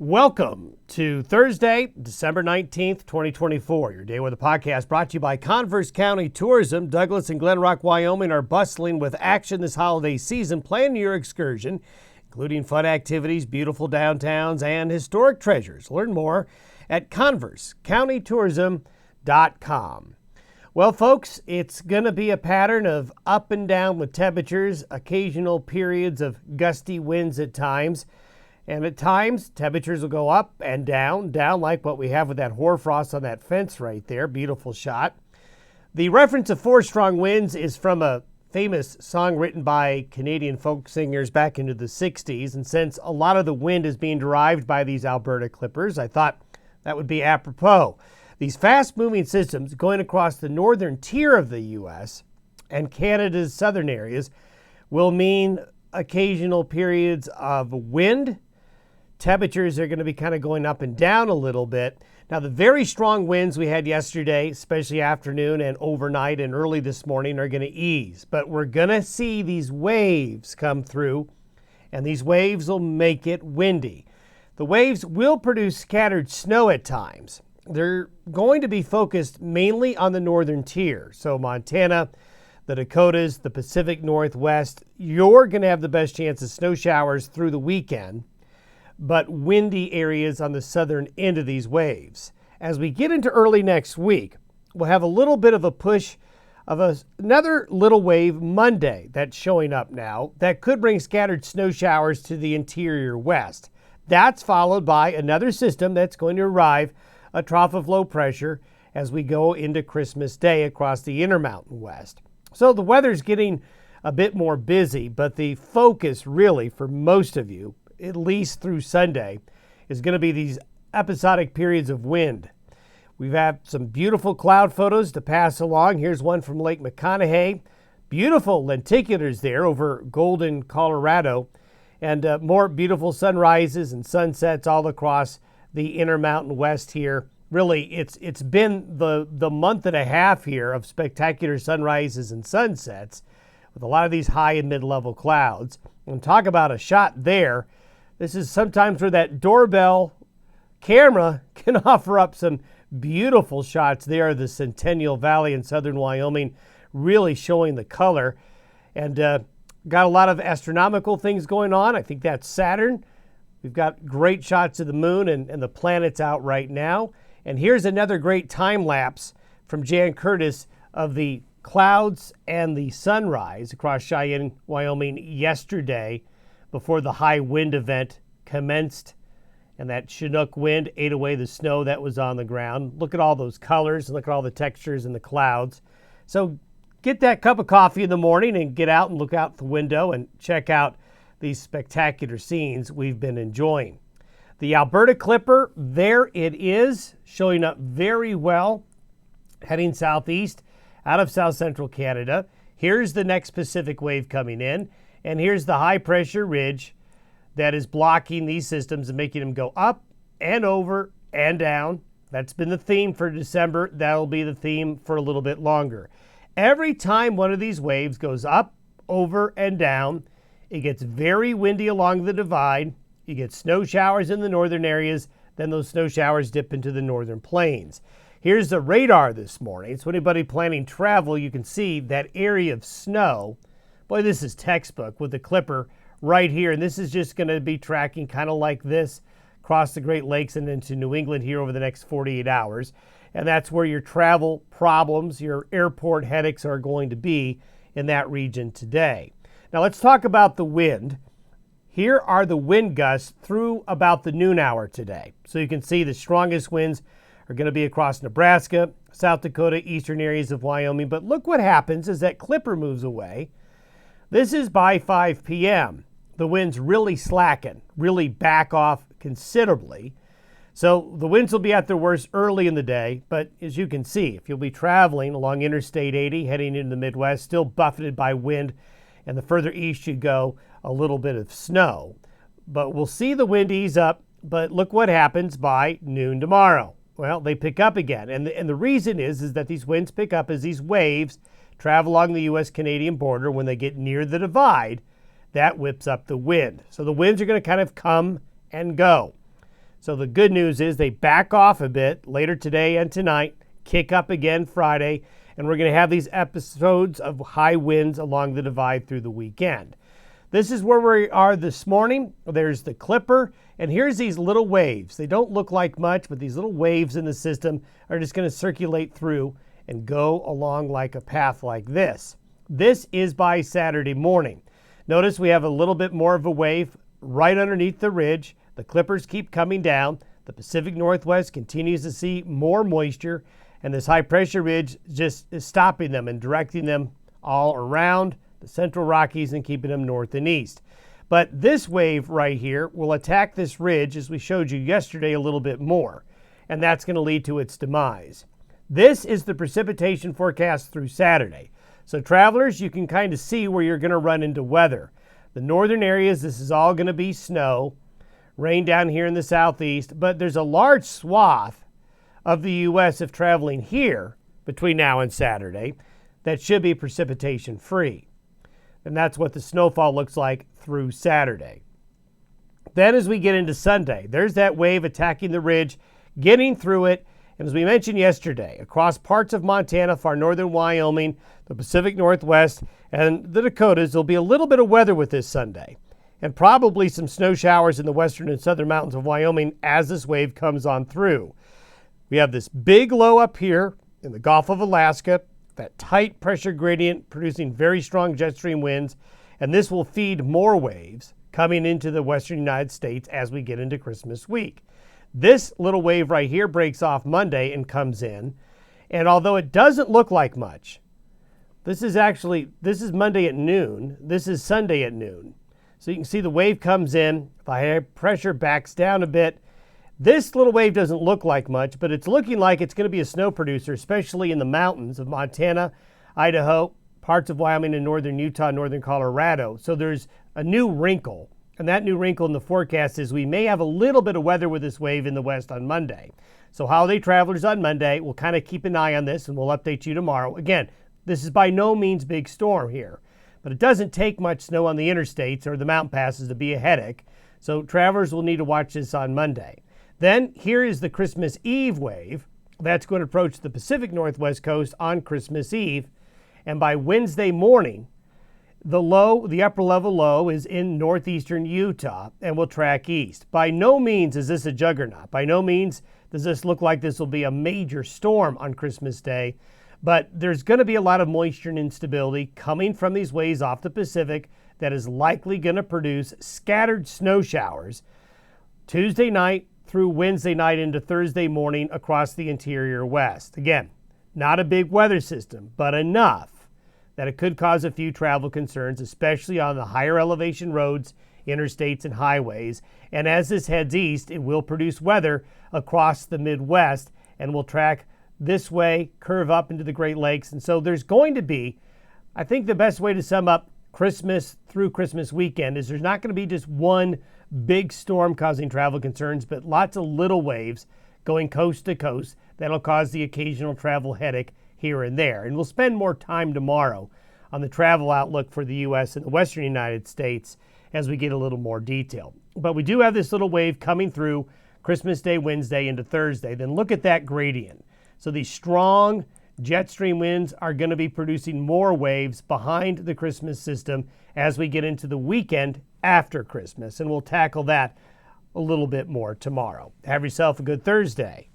Welcome to Thursday, December 19th, 2024. Your Day Weather Podcast brought to you by Converse County Tourism. Douglas and Glen Rock, Wyoming are bustling with action this holiday season. Plan your excursion, including fun activities, beautiful downtowns, and historic treasures. Learn more at conversecountytourism.com. Well, folks, it's going to be a pattern of up and down with temperatures, occasional periods of gusty winds at times. And at times, temperatures will go up and down like what we have with that hoarfrost on that fence right there. Beautiful shot. The reference of 4 strong winds is from a famous song written by Canadian folk singers back into the 60s. And since a lot of the wind is being derived by these Alberta clippers, I thought that would be apropos. These fast-moving systems going across the northern tier of the U.S. and Canada's southern areas will mean occasional periods of wind. Temperatures are going to be kind of going up and down a little bit. Now, the very strong winds we had yesterday, especially afternoon and overnight and early this morning, are going to ease. But we're going to see these waves come through, and these waves will make it windy. The waves will produce scattered snow at times. They're going to be focused mainly on the northern tier. So Montana, the Dakotas, the Pacific Northwest, you're going to have the best chance of snow showers through the weekend, but windy areas on the southern end of these waves. As we get into early next week, we'll have a little bit of a push of another little wave Monday that's showing up now that could bring scattered snow showers to the interior west. That's followed by another system that's going to arrive, a trough of low pressure, as we go into Christmas Day across the Intermountain West. So the weather's getting a bit more busy, but the focus really for most of you, at least through Sunday, is going to be these episodic periods of wind. We've had some beautiful cloud photos to pass along. Here's one from Lake McConaughey. Beautiful lenticulars there over Golden, Colorado, and more beautiful sunrises and sunsets all across the Intermountain West here. Really, it's been the month and a half here of spectacular sunrises and sunsets with a lot of these high and mid-level clouds. And talk about a shot there. This is sometimes where that doorbell camera can offer up some beautiful shots there. The Centennial Valley in southern Wyoming really showing the color. And got a lot of astronomical things going on. I think that's Saturn. We've got great shots of the moon and the planets out right now. And here's another great time lapse from Jan Curtis of the clouds and the sunrise across Cheyenne, Wyoming yesterday before the high wind event commenced. And that Chinook wind ate away the snow that was on the ground. Look at all those colors and look at all the textures in the clouds. So get that cup of coffee in the morning and get out and look out the window and check out these spectacular scenes we've been enjoying. The Alberta Clipper, there it is, showing up very well, heading southeast out of south central Canada. Here's the next Pacific wave coming in, and here's the high pressure ridge that is blocking these systems and making them go up and over and down. That's been the theme for December. That'll be the theme for a little bit longer. Every time one of these waves goes up, over, and down, it gets very windy along the divide. You get snow showers in the northern areas, then those snow showers dip into the northern plains. Here's the radar this morning. So anybody planning travel, you can see that area of snow. Boy, this is textbook with the Clipper right here. And this is just going to be tracking kind of like this across the Great Lakes and into New England here over the next 48 hours. And that's where your travel problems, your airport headaches are going to be in that region today. Now let's talk about the wind. Here are the wind gusts through about the noon hour today. So you can see the strongest winds are going to be across Nebraska, South Dakota, eastern areas of Wyoming. But look what happens as that Clipper moves away. This is by 5 p.m. The winds really slacken, really back off considerably. So the winds will be at their worst early in the day. But as you can see, if you'll be traveling along Interstate 80, heading into the Midwest, still buffeted by wind, and the further east you go, a little bit of snow. But we'll see the wind ease up, but look what happens by noon tomorrow. Well, they pick up again. And the reason is that these winds pick up as these waves travel along the U.S.-Canadian border. When they get near the divide, that whips up the wind. So the winds are going to kind of come and go. So the good news is they back off a bit later today and tonight, kick up again Friday, and we're going to have these episodes of high winds along the divide through the weekend. This is where we are this morning. There's the Clipper, and here's these little waves. They don't look like much, but these little waves in the system are just going to circulate through and go along like a path like this. This is by Saturday morning. Notice we have a little bit more of a wave right underneath the ridge. The Clippers keep coming down. The Pacific Northwest continues to see more moisture, and this high pressure ridge just is stopping them and directing them all around the Central Rockies and keeping them north and east. But this wave right here will attack this ridge, as we showed you yesterday, a little bit more, and that's going to lead to its demise. This is the precipitation forecast through Saturday. So travelers, you can kind of see where you're going to run into weather. The northern areas, this is all going to be snow, rain down here in the southeast, but there's a large swath of the U.S. if traveling here between now and Saturday that should be precipitation free. And that's what the snowfall looks like through Saturday. Then as we get into Sunday, there's that wave attacking the ridge, getting through it, and as we mentioned yesterday, across parts of Montana, far northern Wyoming, the Pacific Northwest, and the Dakotas, there'll be a little bit of weather with this Sunday, and probably some snow showers in the western and southern mountains of Wyoming as this wave comes on through. We have this big low up here in the Gulf of Alaska, that tight pressure gradient producing very strong jet stream winds, and this will feed more waves coming into the western United States as we get into Christmas week. This little wave right here breaks off Monday and comes in, and although it doesn't look like much, this is Monday at noon, this is Sunday at noon. So you can see the wave comes in, the high pressure backs down a bit. This little wave doesn't look like much, but it's looking like it's going to be a snow producer, especially in the mountains of Montana, Idaho, parts of Wyoming and northern Utah, northern Colorado. So there's a new wrinkle, and that new wrinkle in the forecast is we may have a little bit of weather with this wave in the west on Monday. So holiday travelers on Monday, we'll kind of keep an eye on this and we'll update you tomorrow. Again, this is by no means big storm here, but it doesn't take much snow on the interstates or the mountain passes to be a headache. So travelers will need to watch this on Monday. Then here is the Christmas Eve wave that's going to approach the Pacific Northwest coast on Christmas Eve. And by Wednesday morning, the upper level low is in northeastern Utah and will track east. By no means is this a juggernaut. By no means does this look like this will be a major storm on Christmas Day. But there's going to be a lot of moisture and instability coming from these waves off the Pacific that is likely going to produce scattered snow showers Tuesday night through Wednesday night into Thursday morning across the interior west. Again, not a big weather system, but enough that it could cause a few travel concerns, especially on the higher elevation roads, interstates, and highways. And as this heads east, it will produce weather across the Midwest and will track this way, curve up into the Great Lakes. And so there's going to be, I think the best way to sum up Christmas through Christmas weekend is there's not going to be just one big storm causing travel concerns, but lots of little waves going coast to coast that'll cause the occasional travel headache here and there. And we'll spend more time tomorrow on the travel outlook for the U.S. and the western United States as we get a little more detail. But we do have this little wave coming through Christmas Day, Wednesday into Thursday. Then look at that gradient. So these strong jet stream winds are going to be producing more waves behind the Christmas system as we get into the weekend after Christmas. And we'll tackle that a little bit more tomorrow. Have yourself a good Thursday.